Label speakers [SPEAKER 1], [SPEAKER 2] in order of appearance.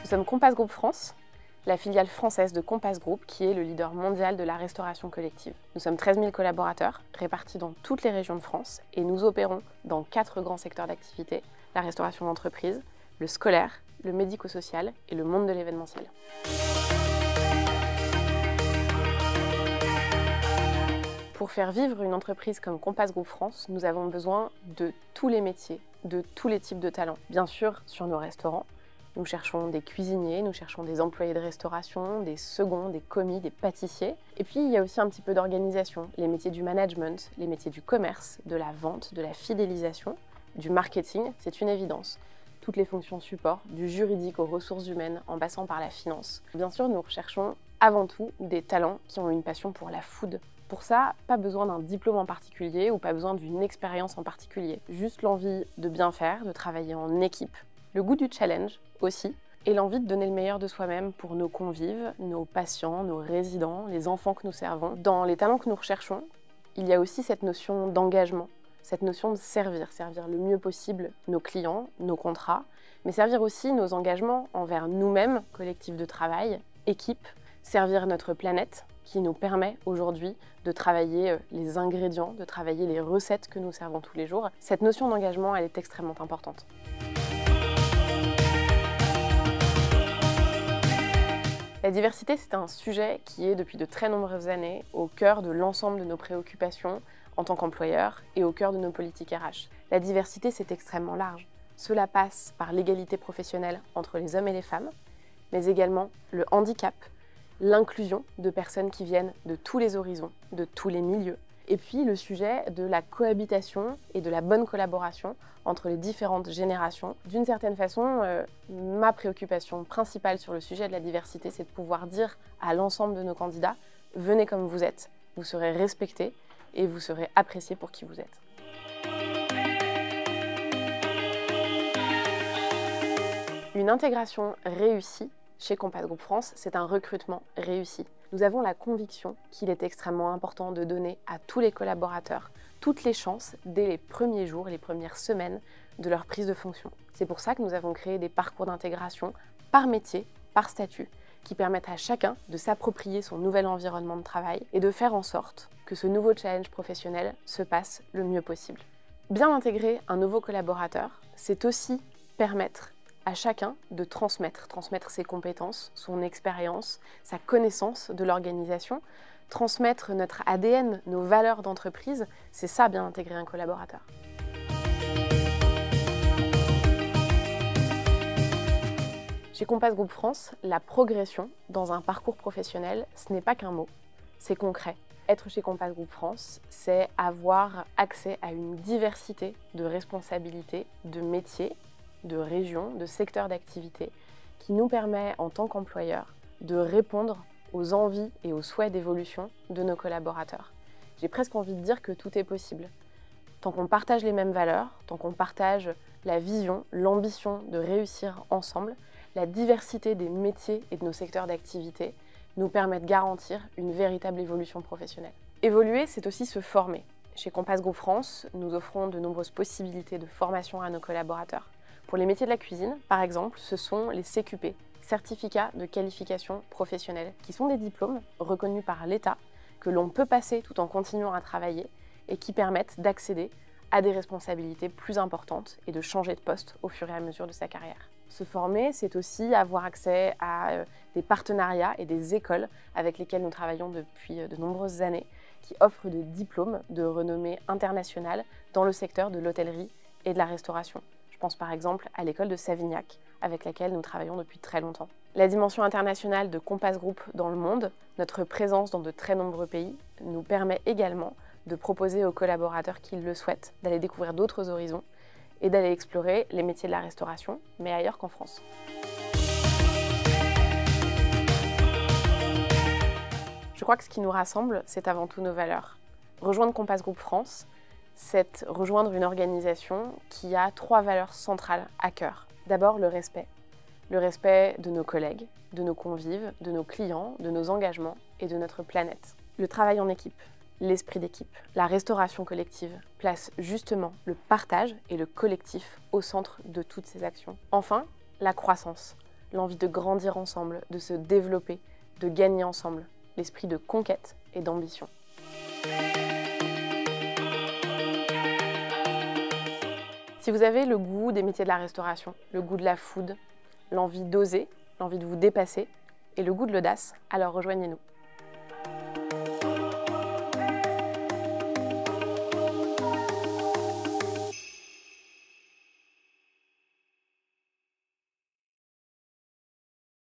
[SPEAKER 1] Nous sommes Compass Group France, la filiale française de Compass Group qui est le leader mondial de la restauration collective. Nous sommes 13 000 collaborateurs répartis dans toutes les régions de France et nous opérons dans 4 grands secteurs d'activité, la restauration d'entreprise, le scolaire, le médico-social et le monde de l'événementiel. Pour faire vivre une entreprise comme Compass Group France, nous avons besoin de tous les métiers, de tous les types de talents. Bien sûr, sur nos restaurants, nous cherchons des cuisiniers, nous cherchons des employés de restauration, des seconds, des commis, des pâtissiers. Et puis, il y a aussi un petit peu d'organisation, les métiers du management, les métiers du commerce, de la vente, de la fidélisation, du marketing, c'est une évidence. Toutes les fonctions support, du juridique aux ressources humaines, en passant par la finance. Bien sûr, nous recherchons avant tout des talents qui ont une passion pour la food. Pour ça, pas besoin d'un diplôme en particulier ou pas besoin d'une expérience en particulier. Juste l'envie de bien faire, de travailler en équipe. Le goût du challenge aussi, et l'envie de donner le meilleur de soi-même pour nos convives, nos patients, nos résidents, les enfants que nous servons. Dans les talents que nous recherchons, il y a aussi cette notion d'engagement, cette notion de servir le mieux possible nos clients, nos contrats, mais servir aussi nos engagements envers nous-mêmes, collectif de travail, équipe, servir notre planète qui nous permet aujourd'hui de travailler les ingrédients, de travailler les recettes que nous servons tous les jours. Cette notion d'engagement, elle est extrêmement importante. La diversité, c'est un sujet qui est depuis de très nombreuses années au cœur de l'ensemble de nos préoccupations en tant qu'employeur et au cœur de nos politiques RH. La diversité, c'est extrêmement large. Cela passe par l'égalité professionnelle entre les hommes et les femmes, mais également le handicap, l'inclusion de personnes qui viennent de tous les horizons, de tous les milieux, et puis le sujet de la cohabitation et de la bonne collaboration entre les différentes générations. D'une certaine façon, ma préoccupation principale sur le sujet de la diversité, c'est de pouvoir dire à l'ensemble de nos candidats « Venez comme vous êtes, vous serez respectés et vous serez appréciés pour qui vous êtes ». Une intégration réussie chez Compass Group France, c'est un recrutement réussi. Nous avons la conviction qu'il est extrêmement important de donner à tous les collaborateurs toutes les chances dès les premiers jours, les premières semaines de leur prise de fonction. C'est pour ça que nous avons créé des parcours d'intégration par métier, par statut, qui permettent à chacun de s'approprier son nouvel environnement de travail et de faire en sorte que ce nouveau challenge professionnel se passe le mieux possible. Bien intégrer un nouveau collaborateur, c'est aussi permettre à chacun de transmettre ses compétences, son expérience, sa connaissance de l'organisation, transmettre notre ADN, nos valeurs d'entreprise, c'est ça bien intégrer un collaborateur. Chez Compass Group France, la progression dans un parcours professionnel, ce n'est pas qu'un mot, c'est concret. Être chez Compass Group France, c'est avoir accès à une diversité de responsabilités, de métiers, de régions, de secteurs d'activité qui nous permet en tant qu'employeur de répondre aux envies et aux souhaits d'évolution de nos collaborateurs. J'ai presque envie de dire que tout est possible. Tant qu'on partage les mêmes valeurs, tant qu'on partage la vision, l'ambition de réussir ensemble, la diversité des métiers et de nos secteurs d'activité nous permet de garantir une véritable évolution professionnelle. Évoluer, c'est aussi se former. Chez Compass Group France, nous offrons de nombreuses possibilités de formation à nos collaborateurs. Pour les métiers de la cuisine, par exemple, ce sont les CQP, certificats de qualification professionnelle, qui sont des diplômes reconnus par l'État que l'on peut passer tout en continuant à travailler et qui permettent d'accéder à des responsabilités plus importantes et de changer de poste au fur et à mesure de sa carrière. Se former, c'est aussi avoir accès à des partenariats et des écoles avec lesquelles nous travaillons depuis de nombreuses années, qui offrent des diplômes de renommée internationale dans le secteur de l'hôtellerie et de la restauration. Je pense par exemple à l'école de Savignac, avec laquelle nous travaillons depuis très longtemps. La dimension internationale de Compass Group dans le monde, notre présence dans de très nombreux pays, nous permet également de proposer aux collaborateurs qui le souhaitent d'aller découvrir d'autres horizons et d'aller explorer les métiers de la restauration, mais ailleurs qu'en France. Je crois que ce qui nous rassemble, c'est avant tout nos valeurs. Rejoindre Compass Group France, c'est rejoindre une organisation qui a 3 valeurs centrales à cœur. D'abord, le respect. Le respect de nos collègues, de nos convives, de nos clients, de nos engagements et de notre planète. Le travail en équipe, l'esprit d'équipe. La restauration collective place justement le partage et le collectif au centre de toutes ces actions. Enfin, la croissance. l'envie de grandir ensemble, de se développer, de gagner ensemble, l'esprit de conquête et d'ambition. Si vous avez le goût des métiers de la restauration, le goût de la food, l'envie d'oser, l'envie de vous dépasser et le goût de l'audace, alors rejoignez-nous.